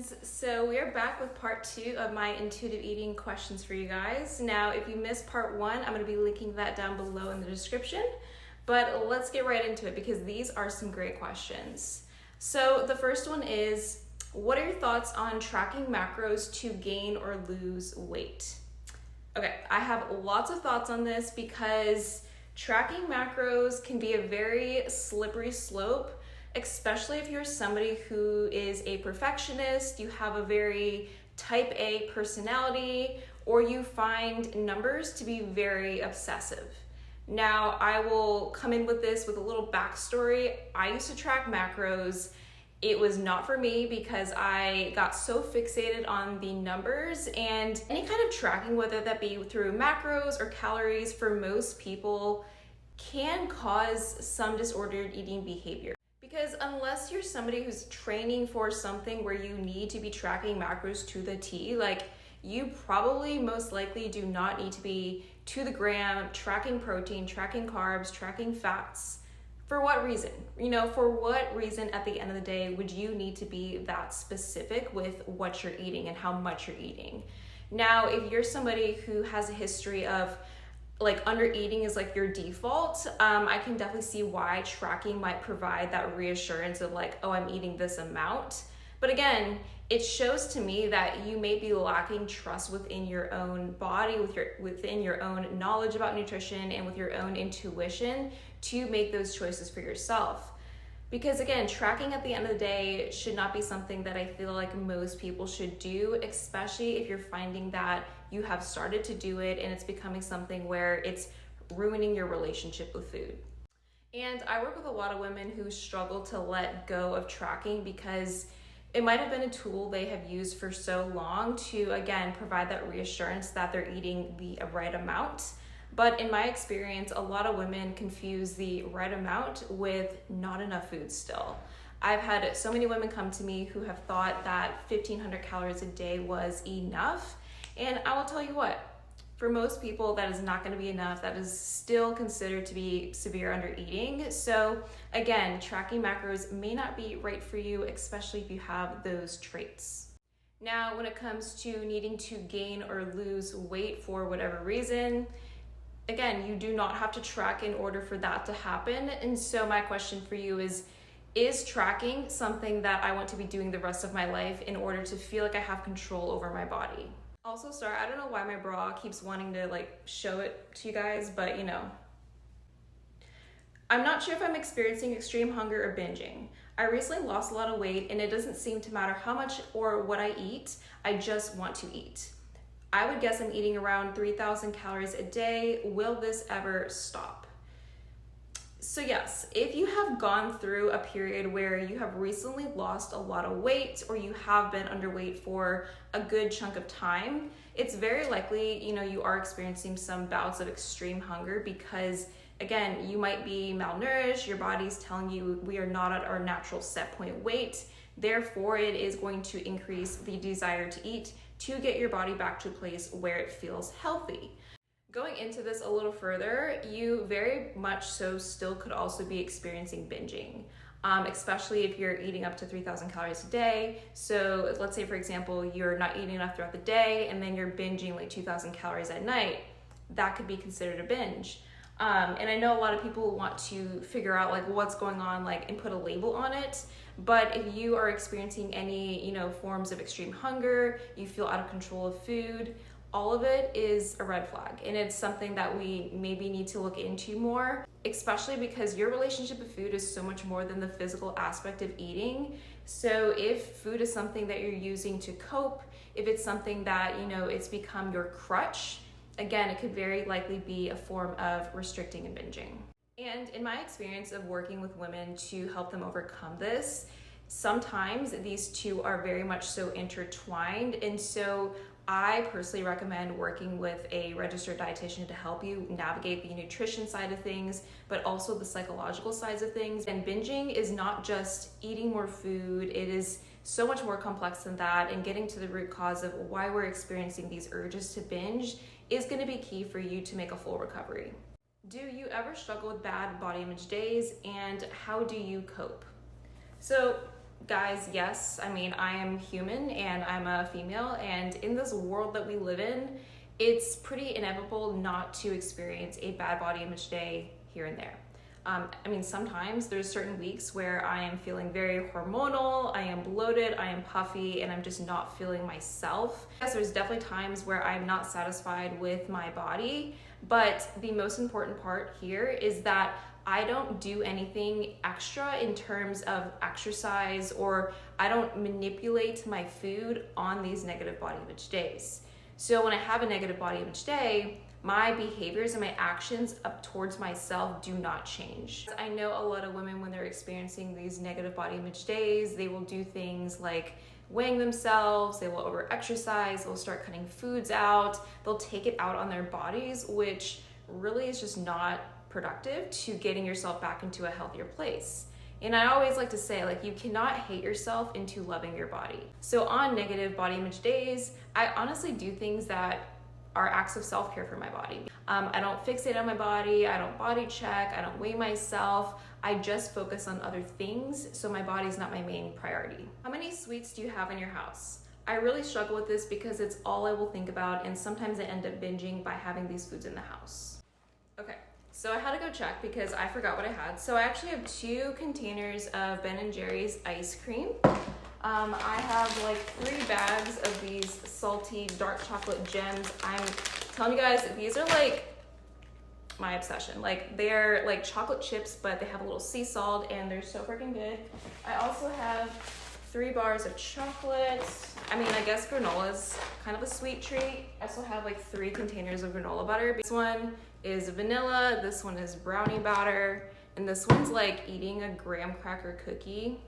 friends. So we are back with part 2 of my intuitive eating questions for you guys. Now, if you missed part 1, I'm going to be linking that down below in the description. But let's get right into it because these are some great questions. So the first one is, what are your thoughts on tracking macros to gain or lose weight? Okay, I have lots of thoughts on this because tracking macros can be a very slippery slope, especially if you're somebody who is a perfectionist, you have a very type A personality, or you find numbers to be very obsessive. Now, I will come in with this with a little backstory. I used to track macros. It was not for me because I got so fixated on the numbers, and any kind of tracking, whether that be through macros or calories, for most people can cause some disordered eating behavior. Because unless you're somebody who's training for something where you need to be tracking macros to the T, like you probably most likely do not need to be to the gram tracking protein, tracking carbs, tracking fats. For what reason? For what reason at the end of the day would you need to be that specific with what you're eating and how much you're eating? Now, if you're somebody who has a history of under eating is like your default, I can definitely see why tracking might provide that reassurance of oh, I'm eating this amount. But again, it shows to me that you may be lacking trust within your own body, within your own knowledge about nutrition and with your own intuition to make those choices for yourself. Because again, tracking at the end of the day should not be something that I feel like most people should do, especially if you're finding that you have started to do it and it's becoming something where it's ruining your relationship with food. And I work with a lot of women who struggle to let go of tracking because it might have been a tool they have used for so long to, again, provide that reassurance that they're eating the right amount. But in my experience, a lot of women confuse the right amount with not enough food still. I've had so many women come to me who have thought that 1,500 calories a day was enough. And I will tell you what, for most people, that is not going to be enough. That is still considered to be severe under eating. So again, tracking macros may not be right for you, especially if you have those traits. Now, when it comes to needing to gain or lose weight for whatever reason, again, you do not have to track in order for that to happen. And so my question for you is tracking something that I want to be doing the rest of my life in order to feel like I have control over my body? Also, sorry, I don't know why my bra keeps wanting to show it to you guys, but I'm not sure if I'm experiencing extreme hunger or binging. I recently lost a lot of weight and it doesn't seem to matter how much or what I eat, I just want to eat. I would guess I'm eating around 3,000 calories a day. Will this ever stop? So yes, if you have gone through a period where you have recently lost a lot of weight or you have been underweight for a good chunk of time, it's very likely, you are experiencing some bouts of extreme hunger because again, you might be malnourished, your body's telling you we are not at our natural set point weight. Therefore, it is going to increase the desire to eat to get your body back to a place where it feels healthy. Going into this a little further, you very much so still could also be experiencing binging, especially if you're eating up to 3,000 calories a day. So let's say, for example, you're not eating enough throughout the day and then you're binging 2,000 calories at night. That could be considered a binge. And I know a lot of people want to figure out what's going on and put a label on it. But if you are experiencing any, forms of extreme hunger, you feel out of control of food, all of it is a red flag. And it's something that we maybe need to look into more, especially because your relationship with food is so much more than the physical aspect of eating. So if food is something that you're using to cope, if it's something that, it's become your crutch, again, it could very likely be a form of restricting and binging. And in my experience of working with women to help them overcome this, sometimes these two are very much so intertwined. And so I personally recommend working with a registered dietitian to help you navigate the nutrition side of things, but also the psychological sides of things. And binging is not just eating more food, it is so much more complex than that. And getting to the root cause of why we're experiencing these urges to binge is going to be key for you to make a full recovery. Do you ever struggle with bad body image days, and how do you cope? So Guys, yes, I mean, I am human and I'm a female, and in this world that we live in, it's pretty inevitable not to experience a bad body image day here and there. I mean, sometimes there's certain weeks where I am feeling very hormonal, I am bloated, I am puffy, and I'm just not feeling myself. Yes, there's definitely times where I'm not satisfied with my body, but the most important part here is that I don't do anything extra in terms of exercise, or I don't manipulate my food on these negative body image days. So when I have a negative body image day, my behaviors and my actions up towards myself do not change. I know a lot of women, when they're experiencing these negative body image days, they will do things like weighing themselves, they will over-exercise, they'll start cutting foods out, they'll take it out on their bodies, which really is just not productive to getting yourself back into a healthier place. And I always like to say, like, you cannot hate yourself into loving your body. So on negative body image days, I honestly do things that are acts of self-care for my body. I don't fixate on my body, I don't body check, I don't weigh myself, I just focus on other things, so my body's not my main priority. How many sweets do you have in your house? I really struggle with this because it's all I will think about, and sometimes I end up binging by having these foods in the house. Okay, so I had to go check because I forgot what I had. So I actually have 2 containers of Ben & Jerry's ice cream. I have like 3 bags of these salty dark chocolate gems. I'm telling you guys, these are like my obsession. Like, they're like chocolate chips, but they have a little sea salt and they're so freaking good. I also have 3 bars of chocolate. I mean, I guess granola's kind of a sweet treat. I also have like 3 containers of granola butter. This one is vanilla, this one is brownie batter, and this one's like eating a graham cracker cookie.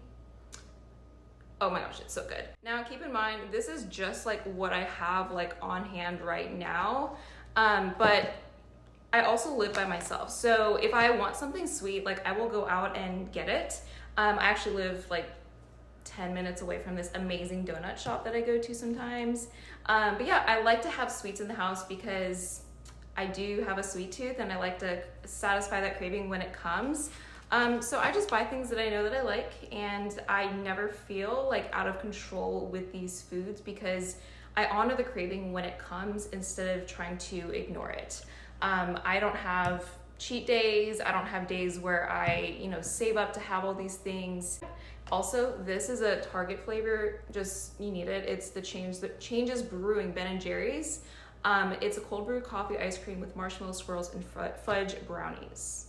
Oh my gosh, it's so good. Now keep in mind, this is just like what I have like on hand right now, but I also live by myself. So if I want something sweet, like, I will go out and get it. I actually live like 10 minutes away from this amazing donut shop that I go to sometimes. But yeah, I like to have sweets in the house because I do have a sweet tooth and I like to satisfy that craving when it comes. So I just buy things that I know that I like, and I never feel like out of control with these foods because I honor the craving when it comes instead of trying to ignore it. I don't have cheat days. I don't have days where I, save up to have all these things. Also, this is a Target flavor, just, you need it. It's the Changes Brewing Ben & Jerry's. It's a cold brew coffee ice cream with marshmallow swirls and fudge brownies.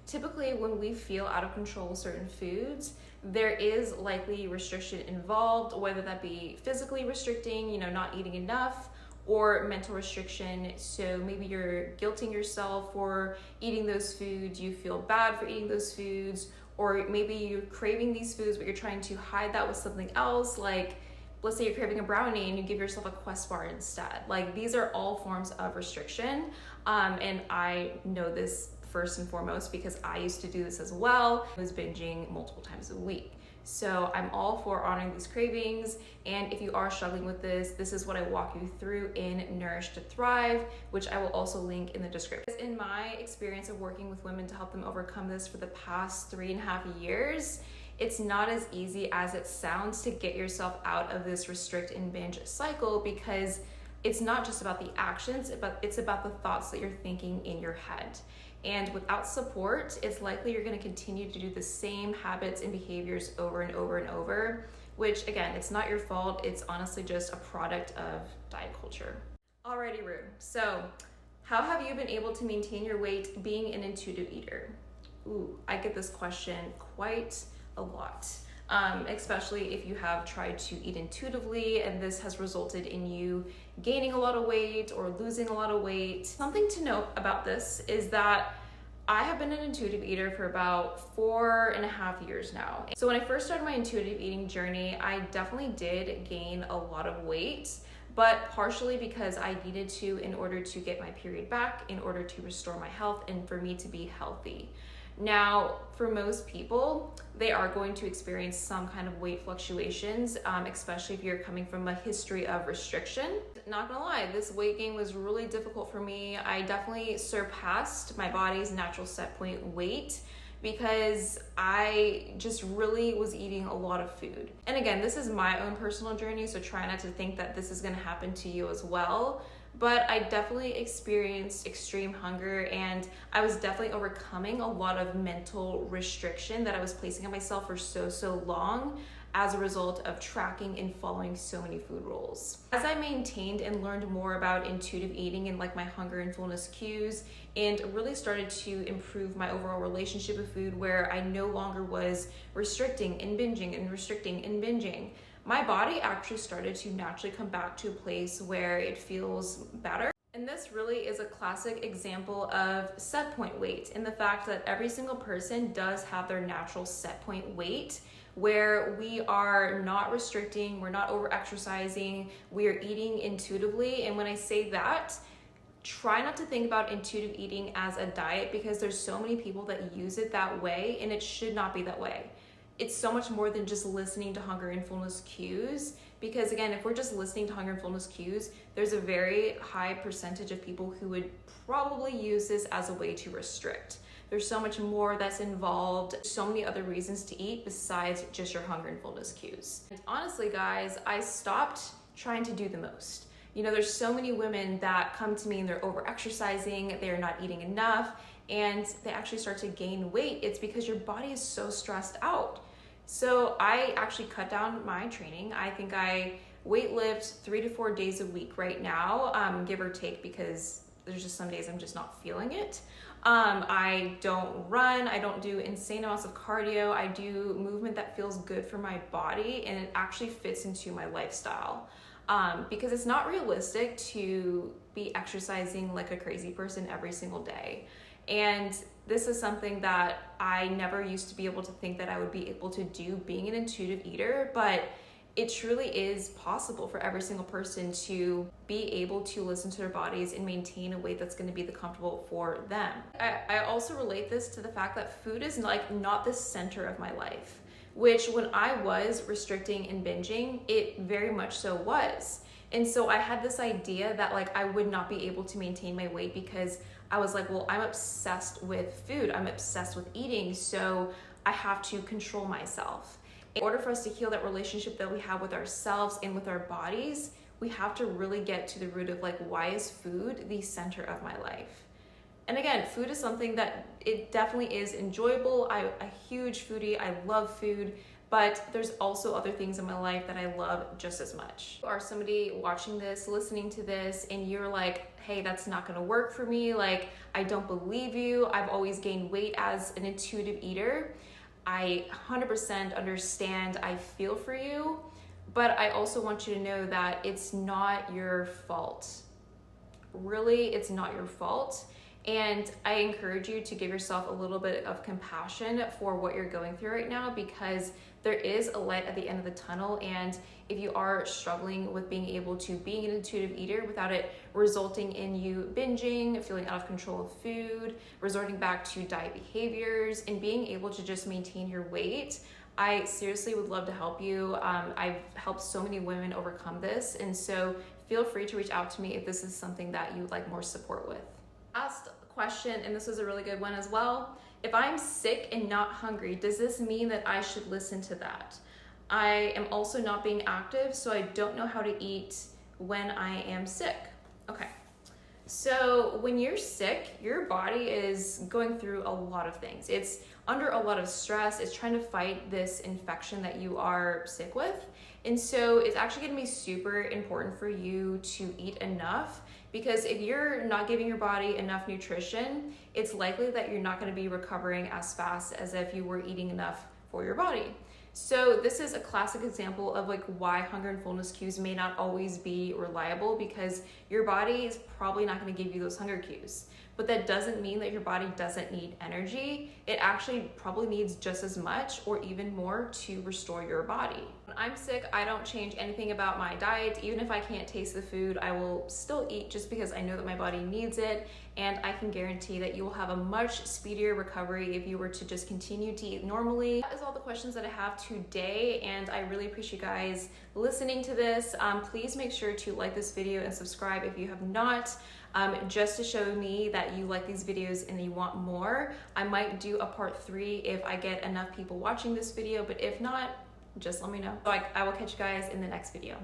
Typically, when we feel out of control with certain foods, there is likely restriction involved, whether that be physically restricting, not eating enough, or mental restriction. So maybe you're guilting yourself for eating those foods, you feel bad for eating those foods, or maybe you're craving these foods, but you're trying to hide that with something else. Like, let's say you're craving a brownie and you give yourself a Quest bar instead. Like, these are all forms of restriction. And I know this first and foremost because I used to do this as well. I was binging multiple times a week. So I'm all for honoring these cravings. And if you are struggling with this, this is what I walk you through in Nourish to Thrive, which I will also link in the description. In my experience of working with women to help them overcome this for the past 3.5 years, it's not as easy as it sounds to get yourself out of this restrict and binge cycle, because it's not just about the actions, but it's about the thoughts that you're thinking in your head. And without support, it's likely you're going to continue to do the same habits and behaviors over and over and over, which, again, it's not your fault. It's honestly just a product of diet culture. Alrighty, Rue. So how have you been able to maintain your weight being an intuitive eater? Ooh, I get this question quite a lot, especially if you have tried to eat intuitively and this has resulted in you gaining a lot of weight or losing a lot of weight. Something to note about this is that I have been an intuitive eater for about 4.5 years now. So when I first started my intuitive eating journey, I definitely did gain a lot of weight, but partially because I needed to in order to get my period back, in order to restore my health, and for me to be healthy. Now, for most people, they are going to experience some kind of weight fluctuations, especially if you're coming from a history of restriction. Not gonna lie, this weight gain was really difficult for me. I definitely surpassed my body's natural set point weight because I just really was eating a lot of food. And again, this is my own personal journey, so try not to think that this is gonna happen to you as well. But I definitely experienced extreme hunger, and I was definitely overcoming a lot of mental restriction that I was placing on myself for so long as a result of tracking and following so many food rules. As I maintained and learned more about intuitive eating and like my hunger and fullness cues, and really started to improve my overall relationship with food, where I no longer was restricting and binging and restricting and binging, my body actually started to naturally come back to a place where it feels better. And this really is a classic example of set point weight, in the fact that every single person does have their natural set point weight, where we are not restricting, we're not over exercising, we are eating intuitively. And when I say that, try not to think about intuitive eating as a diet, because there's so many people that use it that way, and it should not be that way. It's so much more than just listening to hunger and fullness cues, because again, if we're just listening to hunger and fullness cues, there's a very high percentage of people who would probably use this as a way to restrict. There's so much more that's involved, so many other reasons to eat besides just your hunger and fullness cues. And honestly, guys, I stopped trying to do the most. You know, there's so many women that come to me and they're over exercising, they're not eating enough, and they actually start to gain weight. It's because your body is so stressed out. So I actually cut down my training. I think I weight lift 3 to 4 days a week right now, give or take, because there's just some days I'm just not feeling it. I don't run, I don't do insane amounts of cardio. I do movement that feels good for my body, and it actually fits into my lifestyle. Because it's not realistic to be exercising like a crazy person every single day. And this is something that I never used to be able to think that I would be able to do being an intuitive eater, but it truly is possible for every single person to be able to listen to their bodies and maintain a weight that's going to be the comfortable for them. I also relate this to the fact that food is like not the center of my life, which when I was restricting and binging, it very much so was. And so I had this idea that like I would not be able to maintain my weight, because I was like, well, I'm obsessed with food, I'm obsessed with eating, so I have to control myself. In order for us to heal that relationship that we have with ourselves and with our bodies, we have to really get to the root of like, why is food the center of my life? And again, food is something that it definitely is enjoyable. I'm a huge foodie, I love food, but there's also other things in my life that I love just as much. Or somebody watching this, listening to this, and you're like, hey, that's not gonna work for me, like, I don't believe you, I've always gained weight as an intuitive eater. I 100% understand, I feel for you, but I also want you to know that it's not your fault. Really, it's not your fault. And I encourage you to give yourself a little bit of compassion for what you're going through right now, because there is a light at the end of the tunnel. And if you are struggling with being able to being an intuitive eater without it resulting in you binging, feeling out of control of food, resorting back to diet behaviors, and being able to just maintain your weight, I seriously would love to help you. I've helped so many women overcome this. And so feel free to reach out to me if this is something that you would like more support with. Last question, and this was a really good one as well. If I'm sick and not hungry, does this mean that I should listen to that? I am also not being active, so I don't know how to eat when I am sick. Okay, so when you're sick, your body is going through a lot of things. It's under a lot of stress. It's trying to fight this infection that you are sick with. And so it's actually gonna be super important for you to eat enough, because if you're not giving your body enough nutrition, it's likely that you're not gonna be recovering as fast as if you were eating enough for your body. So this is a classic example of like why hunger and fullness cues may not always be reliable, because your body is probably not gonna give you those hunger cues. But that doesn't mean that your body doesn't need energy. It actually probably needs just as much or even more to restore your body. When I'm sick, I don't change anything about my diet. Even if I can't taste the food, I will still eat just because I know that my body needs it. And I can guarantee that you will have a much speedier recovery if you were to just continue to eat normally. That is all the questions that I have today, and I really appreciate you guys listening to this. Please make sure to like this video and subscribe if you have not. just to show me that you like these videos and you want more. I might do a part 3 if I get enough people watching this video, but if not, just let me know. So I will catch you guys in the next video.